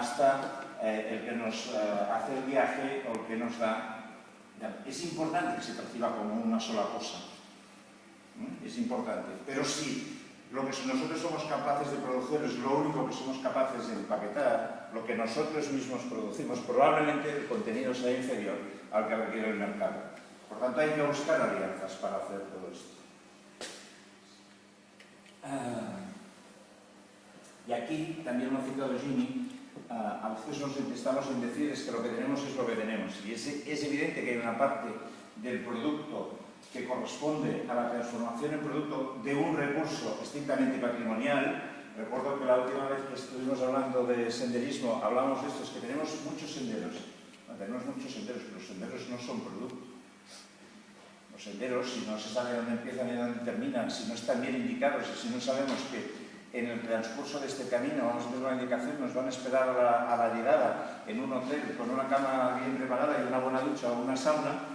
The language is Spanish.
hasta el que nos hace el viaje o el que nos da. Es importante que se perciba como una sola cosa, es importante, pero si lo que nosotros somos capaces de producir es lo único que somos capaces de empaquetar, lo que nosotros mismos producimos, probablemente el contenido sea inferior al que requiere el mercado. Por tanto, hay que buscar alianzas para hacer todo esto. Y aquí, también lo ha citado Jimmy, a veces nos entestamos en decir es que lo que tenemos es lo que tenemos. Y es evidente que hay una parte del producto que corresponde a la transformación en producto de un recurso estrictamente patrimonial. Recuerdo que la última vez que estuvimos hablando de senderismo, hablábamos de esto, es que tenemos muchos senderos. No, tenemos muchos senderos, pero los senderos no son producto. Los senderos, si no se sabe dónde empiezan y dónde terminan, si no están bien indicados y si no sabemos que en el transcurso de este camino vamos a tener una indicación, nos van a esperar a la llegada en un hotel con una cama bien preparada y una buena ducha o una sauna,